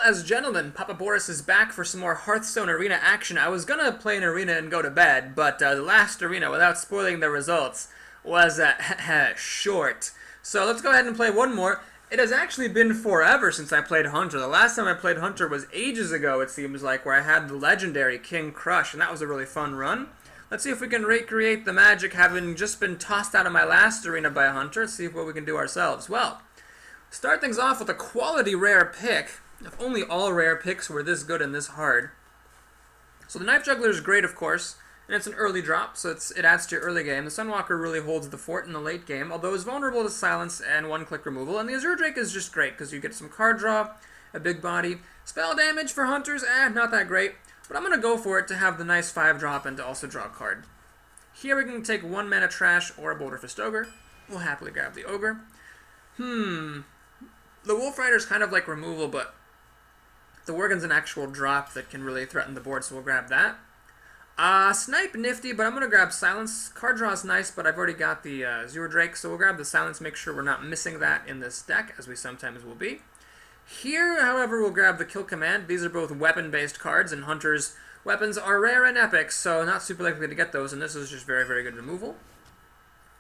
as gentlemen, Papa Boris is back for some more Hearthstone arena action. I was gonna play an arena and go to bed, but the last arena, without spoiling the results, was short. So let's go ahead and play one more. It has actually been forever since I played Hunter. The last time I played Hunter was ages ago, it seems like, where I had the legendary King Crush, and that was a really fun run. Let's see if we can recreate the magic having just been tossed out of my last arena by Hunter. Let's see what we can do ourselves. Well, start things off with a quality rare pick. If only all rare picks were this good and this hard. So the Knife Juggler is great, of course, and it's an early drop, so it adds to your early game. The Sunwalker really holds the fort in the late game, although it's vulnerable to silence and one-click removal. And the Azure Drake is just great, because you get some card draw, a big body. Spell damage for Hunters, not that great, but I'm going to go for it to have the nice 5-drop and to also draw a card. Here we can take 1 mana Trash or a Boulder Fist Ogre. We'll happily grab the Ogre. The Wolf Rider is kind of like removal, but the Worgen's an actual drop that can really threaten the board, so we'll grab that. Snipe, nifty, but I'm going to grab Silence. Card draw is nice, but I've already got the Azure Drake, so we'll grab the Silence, make sure we're not missing that in this deck, as we sometimes will be. Here, however, we'll grab the Kill Command. These are both weapon-based cards, and Hunter's weapons are rare and epic, so not super likely to get those, and this is just very, very good removal.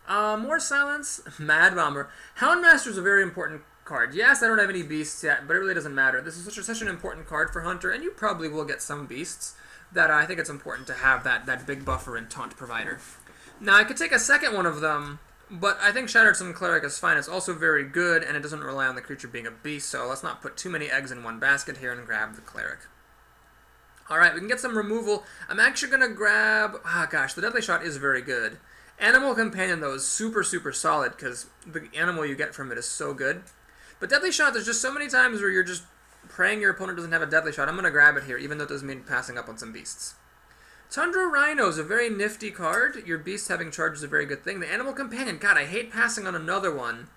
More Silence. Mad Bomber. Houndmaster is a very important card. Yes, I don't have any beasts yet, but it really doesn't matter. This is such an important card for Hunter, and you probably will get some beasts, that I think it's important to have that big buffer and taunt provider. Now, I could take a second one of them, but I think Shattered Sun Cleric is fine. It's also very good, and it doesn't rely on the creature being a beast, so let's not put too many eggs in one basket here and grab the Cleric. Alright, we can get some removal. I'm actually going to grab... gosh, the Deadly Shot is very good. Animal Companion, though, is super, super solid, because the animal you get from it is so good. But Deadly Shot, there's just so many times where you're just praying your opponent doesn't have a Deadly Shot. I'm going to grab it here, even though it doesn't mean passing up on some beasts. Tundra Rhino is a very nifty card. Your beast having charge is a very good thing. The Animal Companion, God, I hate passing on another one.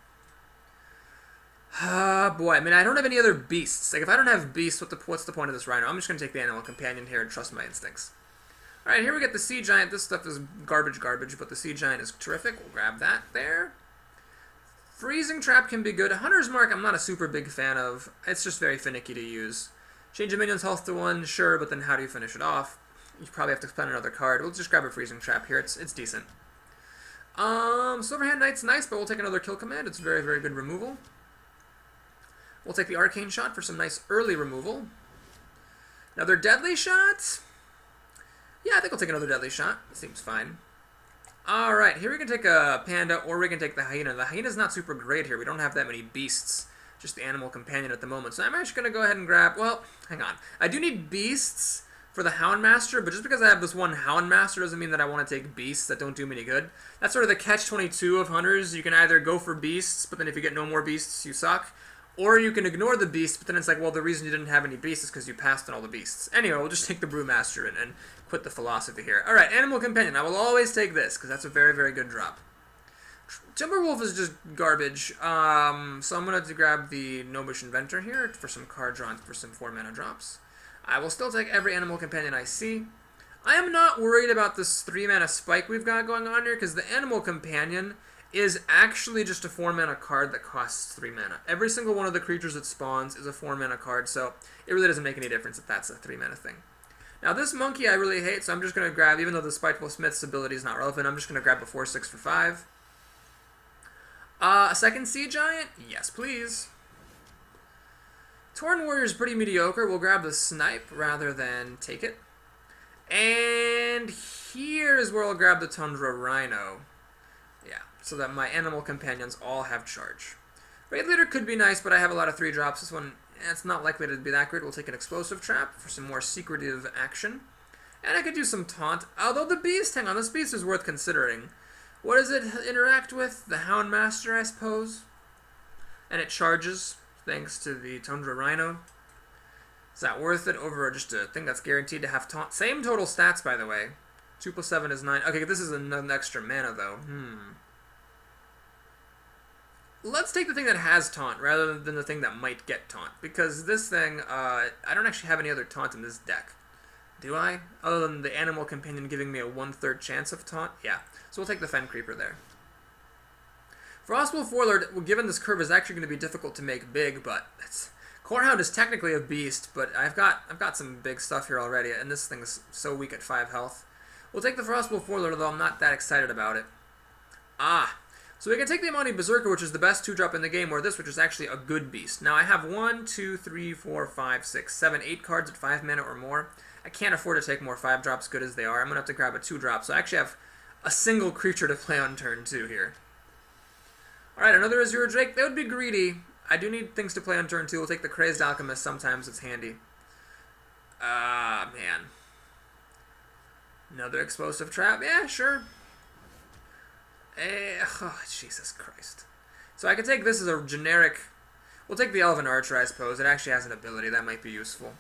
Boy, I mean, I don't have any other beasts. Like, if I don't have beasts, what's the point of this Rhino? I'm just going to take the Animal Companion here and trust my instincts. Alright, here we get the Sea Giant. This stuff is garbage, but the Sea Giant is terrific. We'll grab that there. Freezing Trap can be good. Hunter's Mark I'm not a super big fan of. It's just very finicky to use. Change a minion's health to 1, sure, but then how do you finish it off? You probably have to spend another card. We'll just grab a Freezing Trap here. It's decent. Silverhand Knight's nice, but we'll take another Kill Command. It's very, very good removal. We'll take the Arcane Shot for some nice early removal. Another Deadly Shot? Yeah, I think I'll take another Deadly Shot. Seems fine. Alright, here we can take a Panda, or we can take the Hyena. The Hyena's not super great here. We don't have that many beasts. Just the Animal Companion at the moment. So I'm actually going to go ahead and grab... Well, hang on. I do need beasts for the Houndmaster, but just because I have this one Houndmaster doesn't mean that I want to take beasts that don't do me any good. That's sort of the catch-22 of Hunters. You can either go for beasts, but then if you get no more beasts, you suck. Or you can ignore the beast, but then it's like, well, the reason you didn't have any beasts is because you passed on all the beasts. Anyway, we'll just take the Brewmaster and quit the philosophy here. Alright, Animal Companion. I will always take this, because that's a very, very good drop. Timberwolf is just garbage, so I'm going to grab the Gnomish Inventor here for some card drawn for some 4-mana drops. I will still take every Animal Companion I see. I am not worried about this 3-mana spike we've got going on here, because the Animal Companion is actually just a 4-mana card that costs 3 mana. Every single one of the creatures that spawns is a 4-mana card, so it really doesn't make any difference if that's a 3-mana thing. Now this monkey I really hate, so I'm just going to grab, even though the Spiteful Smith's ability is not relevant, I'm just going to grab a 4/6 for 5. A second Sea Giant? Yes, please. Torn Warrior is pretty mediocre. We'll grab the Snipe rather than take it. And here's where I'll grab the Tundra Rhino. Yeah, so that my Animal Companions all have charge. Raid Leader could be nice, but I have a lot of 3-drops. This one, it's not likely to be that great. We'll take an Explosive Trap for some more secretive action. And I could do some Taunt. Although the Beast, hang on, this Beast is worth considering. What does it interact with? The Houndmaster, I suppose? And it charges, thanks to the Tundra Rhino. Is that worth it over just a thing that's guaranteed to have Taunt? Same total stats, by the way. 2 + 7 is 9. Okay, this is an extra mana, though. Let's take the thing that has Taunt, rather than the thing that might get Taunt. Because this thing, I don't actually have any other Taunt in this deck. Do I? Other than the Animal Companion giving me a 1/3 chance of Taunt? Yeah. So we'll take the Fen Creeper there. Frostwolf Warlord, well, given this curve, is actually going to be difficult to make big, but it's Corehound is technically a beast, but I've got some big stuff here already, and this thing's so weak at 5 health. We'll take the Frostbolt Forlord, though I'm not that excited about it. Ah, so we can take the Amani Berserker, which is the best 2-drop in the game, or this, which is actually a good beast. Now I have 1, 2, 3, 4, 5, 6, 7, 8 cards at 5 mana or more. I can't afford to take more 5-drops, good as they are. I'm going to have to grab a 2-drop, so I actually have a single creature to play on turn 2 here. Alright, another Azure Drake. That would be greedy. I do need things to play on turn 2. We'll take the Crazed Alchemist. Sometimes it's handy. Ah, man. Another Explosive Trap. Yeah, sure. Oh, Jesus Christ. So I could take this as a generic... We'll take the Elven Archer, I suppose. It actually has an ability. That might be useful.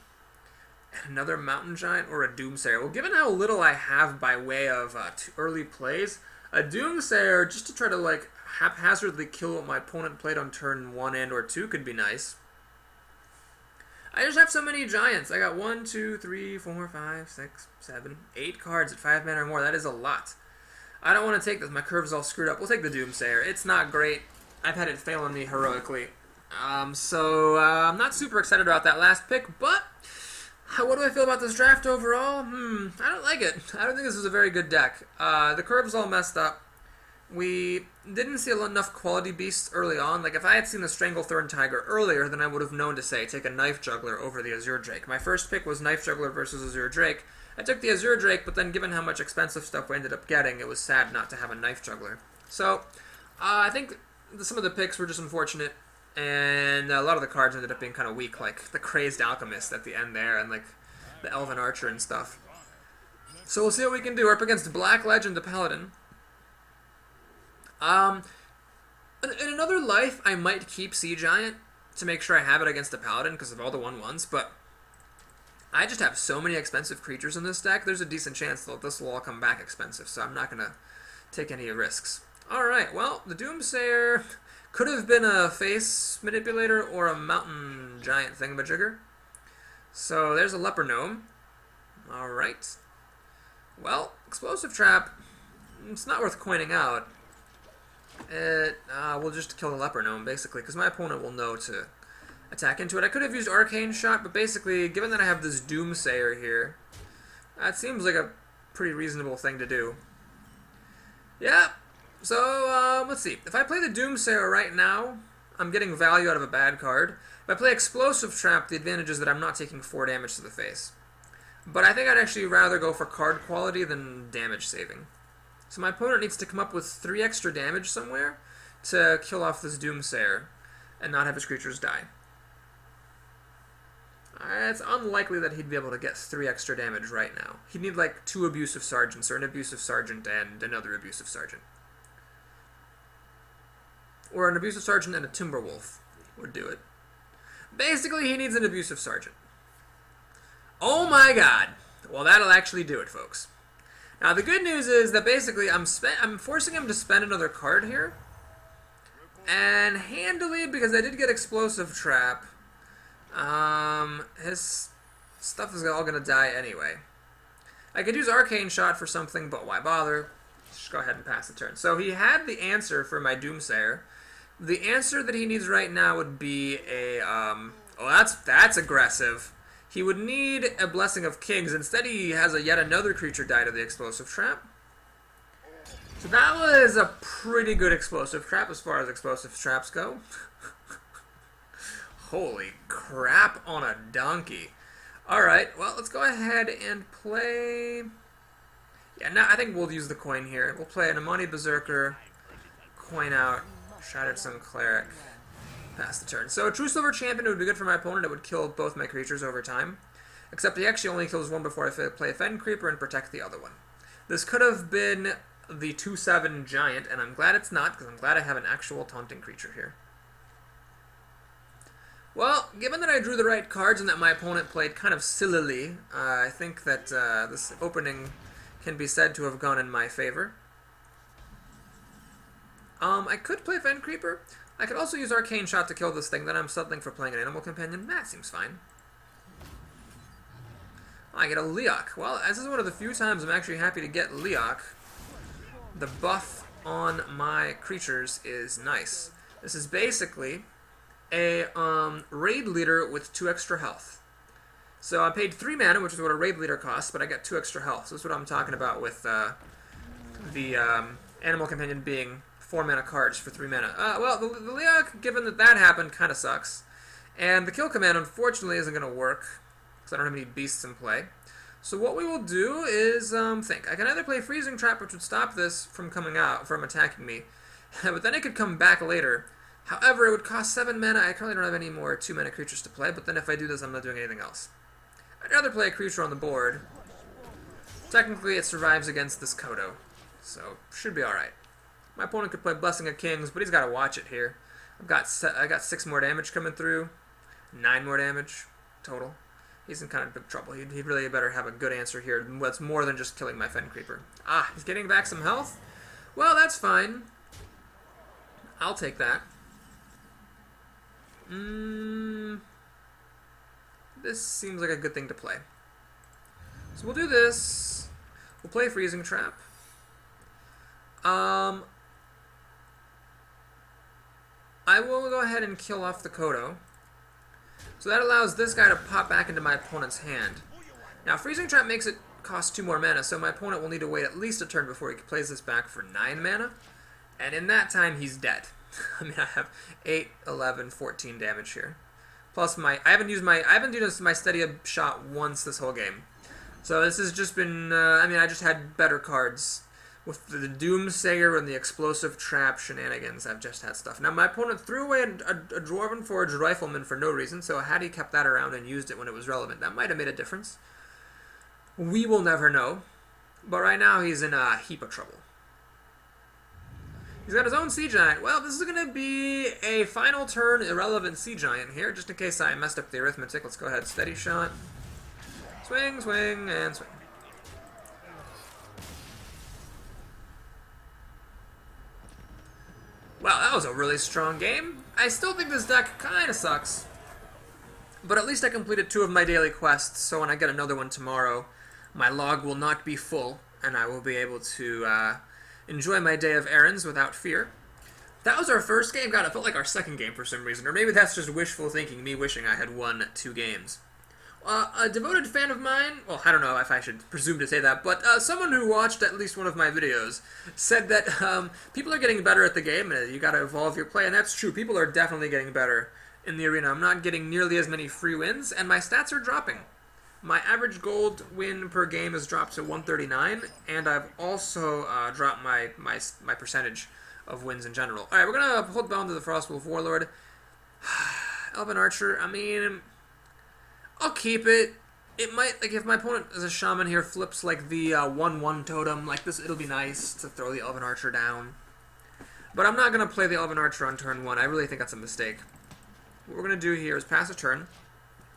And another Mountain Giant or a Doomsayer. Well, given how little I have by way of early plays, a Doomsayer, just to try to, like, haphazardly kill what my opponent played on turn 1 and or 2 could be nice. I just have so many giants. I got 1, 2, 3, 4, 5, 6, 7, 8 cards at 5 mana or more. That is a lot. I don't want to take this. My curve's all screwed up. We'll take the Doomsayer. It's not great. I've had it fail on me heroically. So I'm not super excited about that last pick, but what do I feel about this draft overall? I don't like it. I don't think this is a very good deck. The curve's all messed up. We didn't see enough quality beasts early on. Like, if I had seen the Stranglethorn Tiger earlier, then I would have known to say, take a Knife Juggler over the Azure Drake. My first pick was Knife Juggler versus Azure Drake. I took the Azure Drake, but then given how much expensive stuff we ended up getting, it was sad not to have a Knife Juggler. So, I think some of the picks were just unfortunate, and a lot of the cards ended up being kind of weak, like the Crazed Alchemist at the end there, and like the Elven Archer and stuff. So we'll see what we can do. We're up against Black Legend, the Paladin. In another life, I might keep Sea Giant to make sure I have it against the Paladin because of all the 1/1s, but I just have so many expensive creatures in this deck, there's a decent chance that this will all come back expensive, so I'm not going to take any risks. Alright, well, the Doomsayer could have been a Face Manipulator or a Mountain Giant thingamajigger. So there's a Leper Gnome. Alright. Well, Explosive Trap, it's not worth coining out. We'll just kill the Leper Gnome, basically, because my opponent will know to attack into it. I could have used Arcane Shot, but basically, given that I have this Doomsayer here, that seems like a pretty reasonable thing to do. Yeah, so, let's see. If I play the Doomsayer right now, I'm getting value out of a bad card. If I play Explosive Trap, the advantage is that I'm not taking 4 damage to the face. But I think I'd actually rather go for card quality than damage saving. So my opponent needs to come up with 3 extra damage somewhere to kill off this Doomsayer and not have his creatures die. It's unlikely that he'd be able to get 3 extra damage right now. He'd need like 2 Abusive Sergeants, or an Abusive Sergeant and another Abusive Sergeant. Or an Abusive Sergeant and a Timberwolf would do it. Basically, he needs an Abusive Sergeant. Oh my god! Well, that'll actually do it, folks. Now, the good news is that basically I'm forcing him to spend another card here. And handily, because I did get Explosive Trap, his stuff is all going to die anyway. I could use Arcane Shot for something, but why bother? Just go ahead and pass the turn. So he had the answer for my Doomsayer. The answer that he needs right now would be a, oh, that's aggressive. He would need a Blessing of Kings. Instead, he has yet another creature die to the Explosive Trap. So that was a pretty good Explosive Trap as far as Explosive Traps go. Holy crap on a donkey. Alright, well, let's go ahead and play... Yeah, now I think we'll use the coin here. We'll play an Amani Berserker, coin out, Shattered Sun Cleric. Pass the turn. So a True Silver Champion would be good for my opponent. It would kill both my creatures over time. Except he actually only kills one before I play a Fen Creeper and protect the other one. This could have been the 2/7 Giant, and I'm glad it's not, because I'm glad I have an actual taunting creature here. Well, given that I drew the right cards and that my opponent played kind of sillily, I think that this opening can be said to have gone in my favor. I could play Fen Creeper. I could also use Arcane Shot to kill this thing, then I'm settling for playing an Animal Companion. That seems fine. I get a Leok. Well, this is one of the few times I'm actually happy to get Leok. The buff on my creatures is nice. This is basically a raid leader with 2 extra health. So I paid 3 mana, which is what a raid leader costs, but I got 2 extra health. So that's what I'm talking about with the Animal Companion being 4 mana cards for 3 mana. Well, the Leok, given that that happened, kind of sucks. And the kill command, unfortunately, isn't going to work, because I don't have any beasts in play. So what we will do is think. I can either play Freezing Trap, which would stop this from coming out, from attacking me, but then it could come back later. However, it would cost 7 mana. I currently don't have any more 2 mana creatures to play, but then if I do this, I'm not doing anything else. I'd rather play a creature on the board. Technically, it survives against this Kodo, so should be alright. My opponent could play Blessing of Kings, but he's got to watch it here. I got 6 more damage coming through, 9 more damage total. He's in kind of big trouble. He'd really better have a good answer here. That's more than just killing my Fen Creeper. Ah, he's getting back some health? Well, that's fine. I'll take that. This seems like a good thing to play. So we'll do this. We'll play Freezing Trap. I will go ahead and kill off the Kodo. So that allows this guy to pop back into my opponent's hand. Now, Freezing Trap makes it cost 2 more mana, so my opponent will need to wait at least a turn before he plays this back for 9 mana. And in that time, he's dead. I mean, I have 8, 11, 14 damage here. Plus, I haven't used my steady shot once this whole game. So this has just been, I mean, I just had better cards. With the Doomsayer and the Explosive Trap shenanigans, I've just had stuff. Now, my opponent threw away a Dwarven Forged Rifleman for no reason, so had he kept that around and used it when it was relevant, that might have made a difference. We will never know. But right now, he's in a heap of trouble. He's got his own Sea Giant. Well, this is going to be a final turn irrelevant Sea Giant here, just in case I messed up the arithmetic. Let's go ahead, steady shot. Swing, swing, and swing. Wow, that was a really strong game. I still think this deck kind of sucks. But at least I completed 2 of my daily quests, so when I get another one tomorrow, my log will not be full, and I will be able to enjoy my day of errands without fear. That was our first game. God, it felt like our second game for some reason. Or maybe that's just wishful thinking, me wishing I had won 2 games. A devoted fan of mine, well, I don't know if I should presume to say that, but someone who watched at least one of my videos said that people are getting better at the game, and you gotta evolve your play, and that's true. People are definitely getting better in the arena. I'm not getting nearly as many free wins, and my stats are dropping. My average gold win per game has dropped to 139, and I've also dropped my percentage of wins in general. Alright, we're gonna hold down to the Frostwolf Warlord. Elven Archer, I mean, I'll keep it. It might, like, if my opponent as a shaman here flips, like, the 1-1 totem, like this, it'll be nice to throw the Elven Archer down. But I'm not going to play the Elven Archer on turn 1. I really think that's a mistake. What we're going to do here is pass a turn.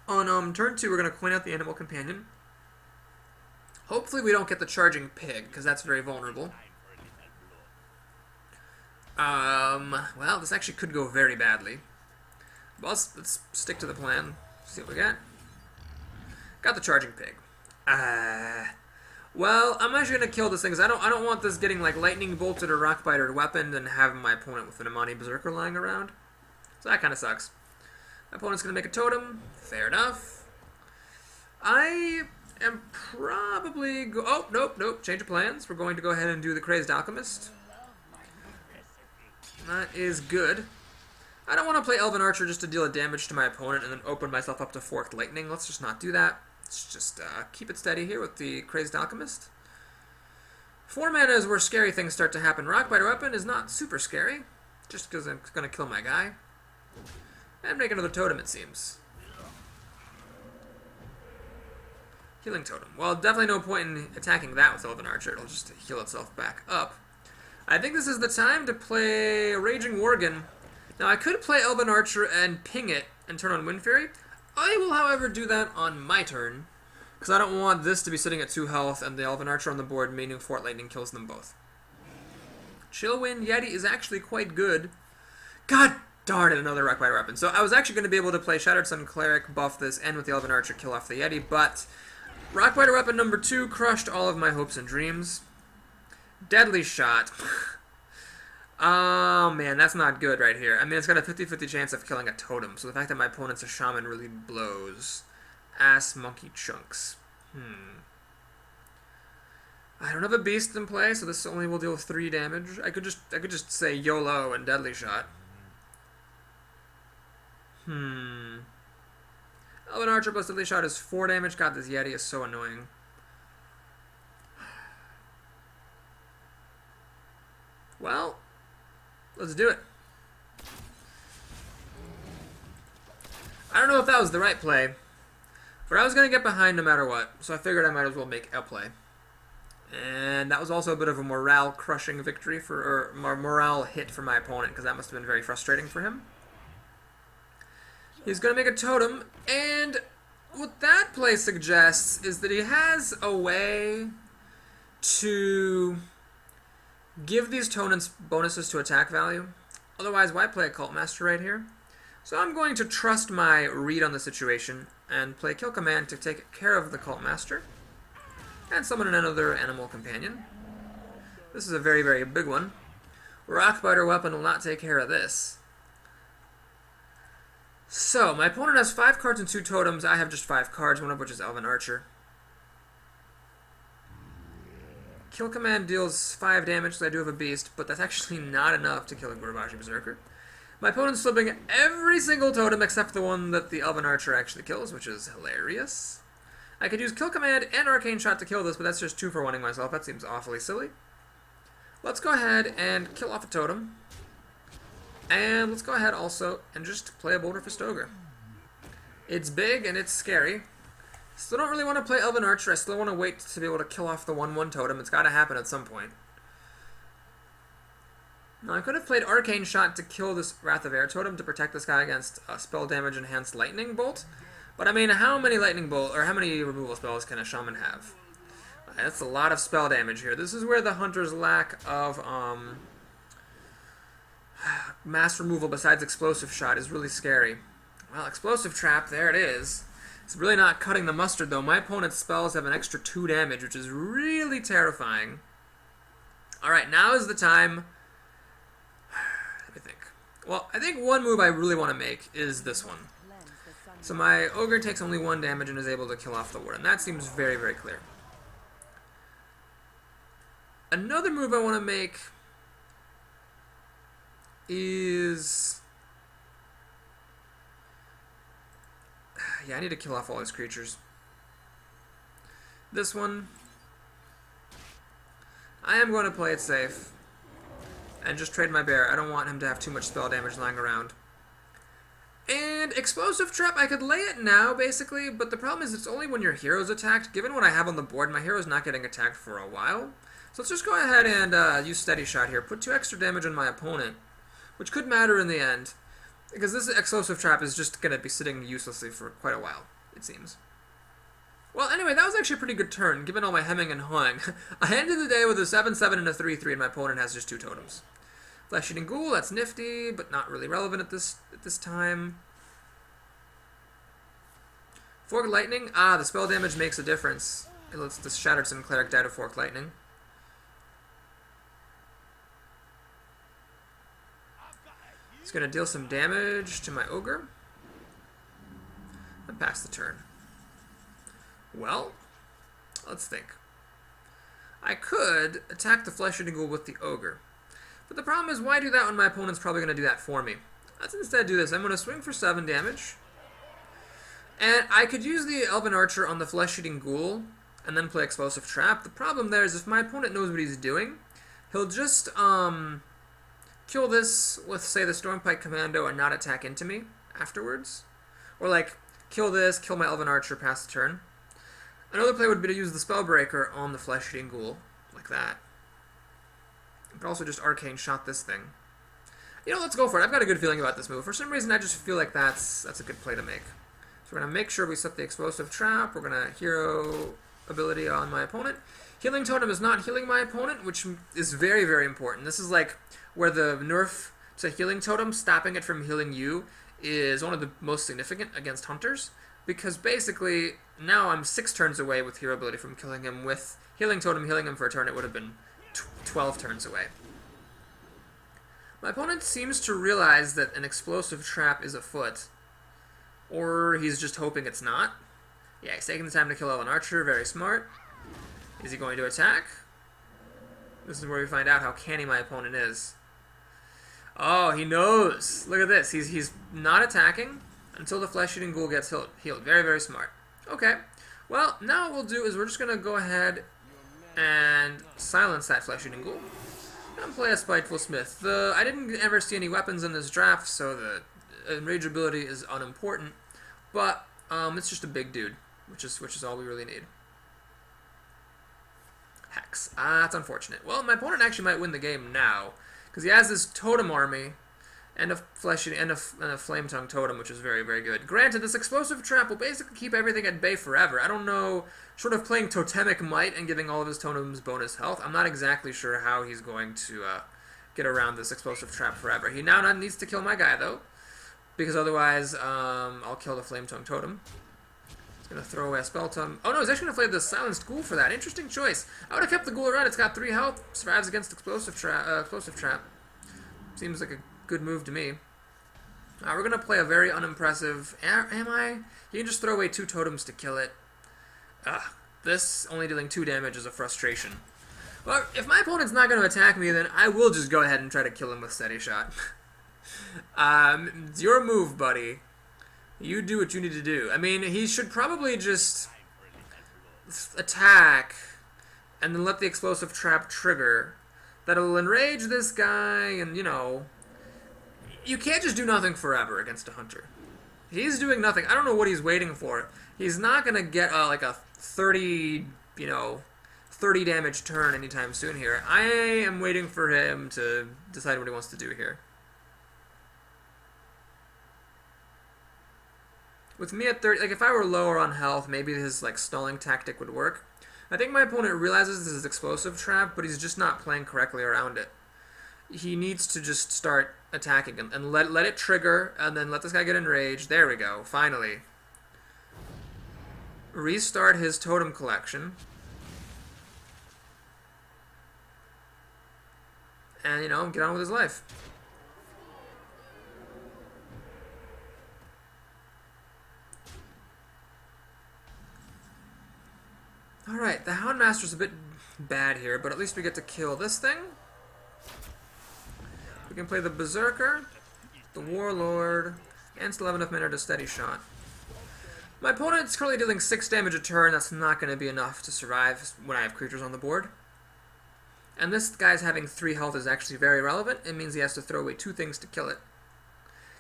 On turn 2, we're going to coin out the Animal Companion. Hopefully we don't get the Charging Pig, because that's very vulnerable. Well, this actually could go very badly. But let's stick to the plan. See what we got. Got the Charging Pig. Well, I'm actually gonna kill this thing because I don't want this getting like lightning bolted or rock biter weaponed and having my opponent with an Amani Berserker lying around. So that kind of sucks. My opponent's gonna make a totem. Fair enough. I am probably oh nope. Change of plans. We're going to go ahead and do the Crazed Alchemist. That is good. I don't want to play Elven Archer just to deal a damage to my opponent and then open myself up to Forked Lightning. Let's just not do that. Let's just keep it steady here with the Crazed Alchemist. 4 mana is where scary things start to happen. Rockbiter Weapon is not super scary, just because I'm going to kill my guy. And make another totem, it seems. Healing Totem. Well, definitely no point in attacking that with Elven Archer. It'll just heal itself back up. I think this is the time to play Raging Worgen. Now, I could play Elven Archer and ping it and turn on Wind Fury. I will, however, do that on my turn, because I don't want this to be sitting at 2 health and the Elven Archer on the board, meaning Fort Lightning kills them both. Chillwind Yeti is actually quite good. God darn it, another Rockbiter Weapon. So I was actually going to be able to play Shattered Sun Cleric, buff this, and with the Elven Archer kill off the Yeti, but Rockbiter Weapon number 2 crushed all of my hopes and dreams. Deadly Shot. Oh, man, that's not good right here. I mean, it's got a 50-50 chance of killing a totem, so the fact that my opponent's a shaman really blows. Ass monkey chunks. I don't have a beast in play, so this only will deal 3 damage. I could just say YOLO and deadly shot. Elven Archer plus deadly shot is 4 damage. God, this Yeti is so annoying. Well, let's do it. I don't know if that was the right play, but I was going to get behind no matter what, so I figured I might as well make a play. And that was also a bit of a morale-crushing victory or morale hit for my opponent, because that must have been very frustrating for him. He's going to make a totem, and what that play suggests is that he has a way to give these totems bonuses to attack value. Otherwise, why play a Cultmaster right here? So I'm going to trust my read on the situation and play Kill Command to take care of the Cultmaster and summon another animal companion. This is a very, very big one. Rockbiter Weapon will not take care of this. So, my opponent has 5 cards and 2 totems. I have just 5 cards, one of which is Elven Archer. Kill Command deals 5 damage, so I do have a beast, but that's actually not enough to kill a Gurbashi Berserker. My opponent's flipping every single totem except the one that the Elven Archer actually kills, which is hilarious. I could use Kill Command and Arcane Shot to kill this, but that's just 2 for 1-ing myself. That seems awfully silly. Let's go ahead and kill off a totem. And let's go ahead also and just play a Boulder Fist Ogre. It's big and it's scary. Still don't really want to play Elven Archer. I still want to wait to be able to kill off the 1/1 totem. It's got to happen at some point. Now, I could have played Arcane Shot to kill this Wrath of Air totem to protect this guy against spell damage enhanced Lightning Bolt. But I mean, how many Lightning Bolt or how many removal spells can a shaman have? That's a lot of spell damage here. This is where the hunter's lack of mass removal besides Explosive Shot is really scary. Well, Explosive Trap, there it is. It's really not cutting the mustard, though. My opponent's spells have an extra 2 damage, which is really terrifying. Alright, now is the time. Let me think. Well, I think one move I really want to make is this one. So my Ogre takes only 1 damage and is able to kill off the Warden. That seems very, very clear. Another move I want to make is... yeah, I need to kill off all his creatures. This one, I am going to play it safe and just trade my bear. I don't want him to have too much spell damage lying around. And Explosive Trap, I could lay it now, basically, but the problem is it's only when your hero's attacked. Given what I have on the board, my hero's not getting attacked for a while. So let's just go ahead and use Steady Shot here. Put 2 extra damage on my opponent, which could matter in the end, because this Explosive Trap is just going to be sitting uselessly for quite a while, it seems. Well, anyway, that was actually a pretty good turn, given all my hemming and hawing. I ended the day with a 7-7 and a 3-3, and my opponent has just 2 totems. Flesh-Eating Ghoul, that's nifty, but not really relevant at this time. Forked Lightning, the spell damage makes a difference. It lets the Shattered Sun Cleric die to Forked Lightning. It's going to deal some damage to my Ogre and pass the turn. Well, let's think. I could attack the Flesh-Eating Ghoul with the Ogre. But the problem is, why do that when my opponent's probably going to do that for me? Let's instead do this. I'm going to swing for 7 damage. And I could use the Elven Archer on the Flesh-Eating Ghoul and then play Explosive Trap. The problem there is if my opponent knows what he's doing, he'll just kill this with, say, the Stormpike Commando and not attack into me afterwards. Or, like, kill this, kill my Elven Archer, pass the turn. Another play would be to use the Spellbreaker on the Flesh-Eating Ghoul, like that. I could also just Arcane Shot this thing. You know, let's go for it. I've got a good feeling about this move. For some reason, I just feel like that's a good play to make. So we're going to make sure we set the Explosive Trap. We're going to Hero ability on my opponent. Healing Totem is not healing my opponent, which is very, very important. This is like where the nerf to Healing Totem, stopping it from healing you, is one of the most significant against Hunters. Because basically, now I'm 6 turns away with Hero ability from killing him. With Healing Totem healing him for a turn, it would have been 12 turns away. My opponent seems to realize that an explosive trap is afoot. Or he's just hoping it's not. Yeah, he's taking the time to kill an archer. Very smart. Is he going to attack? This is where we find out how canny my opponent is. Oh, he knows. Look at this. He's not attacking until the flesh-eating ghoul gets healed. Very, very smart. Okay. Well, now what we'll do is we're just going to go ahead and silence that flesh-eating ghoul and play a Spiteful Smith. I didn't ever see any weapons in this draft, so the enrage ability is unimportant, but it's just a big dude, which is all we really need. Hex. That's unfortunate. Well, my opponent actually might win the game now, because he has this totem army and a flame tongue totem, which is very, very good. Granted, this explosive trap will basically keep everything at bay forever. I don't know, sort of playing totemic might and giving all of his totems bonus health. I'm not exactly sure how he's going to get around this explosive trap forever. He now needs to kill my guy, though, because otherwise I'll kill the flame tongue totem. He's going to throw away a spell tongue. Oh no, he's actually going to play the silenced ghoul for that. Interesting choice. I would have kept the ghoul around. It's got 3 health. Survives against explosive trap. Seems like a good move to me. We're going to play a very unimpressive... Am I? You can just throw away 2 totems to kill it. This only dealing 2 damage is a frustration. Well, if my opponent's not going to attack me, then I will just go ahead and try to kill him with Steady Shot. It's your move, buddy. You do what you need to do. I mean, he should probably just attack and then let the explosive trap trigger. That'll enrage this guy, and, you know... You can't just do nothing forever against a hunter. He's doing nothing. I don't know what he's waiting for. He's not going to get, like, a 30 damage turn anytime soon here. I am waiting for him to decide what he wants to do here. With me at 30, like, if I were lower on health, maybe his, like, stalling tactic would work. I think my opponent realizes this is explosive trap, but he's just not playing correctly around it. He needs to just start attacking and let it trigger, and then let this guy get enraged. There we go, finally. Restart his totem collection. And, you know, get on with his life. Alright, the Houndmaster's a bit bad here, but at least we get to kill this thing. We can play the Berserker, the Warlord, and still have enough mana to Steady Shot. My opponent's currently dealing 6 damage a turn. That's not going to be enough to survive when I have creatures on the board. And this guy's having 3 health is actually very relevant. It means he has to throw away 2 things to kill it.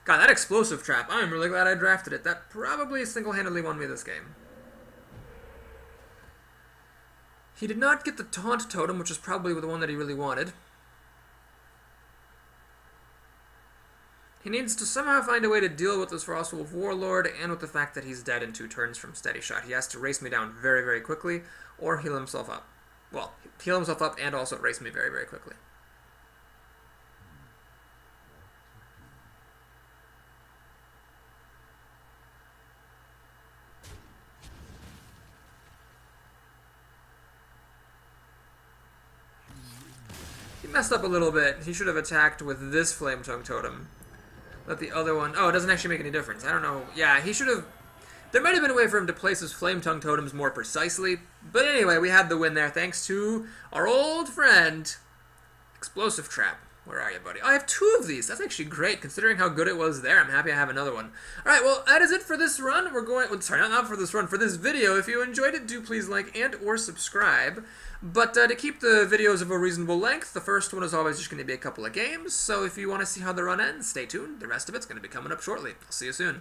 God, that explosive trap, I'm really glad I drafted it. That probably single-handedly won me this game. He did not get the Taunt Totem, which is probably the one that he really wanted. He needs to somehow find a way to deal with this Frostwolf Warlord and with the fact that he's dead in 2 turns from Steady Shot. He has to race me down very, very quickly or heal himself up. Well, heal himself up and also race me very, very quickly. He messed up a little bit. He should have attacked with this Flame Tongue Totem. Let the other one... Oh, it doesn't actually make any difference. I don't know. Yeah, he should have... There might have been a way for him to place his Flame Tongue Totems more precisely. But anyway, we had the win there thanks to our old friend, Explosive Trap. Where are you, buddy? Oh, I have 2 of these. That's actually great, considering how good it was there. I'm happy I have another one. Alright, well, that is it for this run. We're going... Well, sorry, not for this run. For this video. If you enjoyed it, do please like and or subscribe. But to keep the videos of a reasonable length, the first one is always just going to be a couple of games. So if you want to see how the run ends, stay tuned. The rest of it's going to be coming up shortly. I'll see you soon.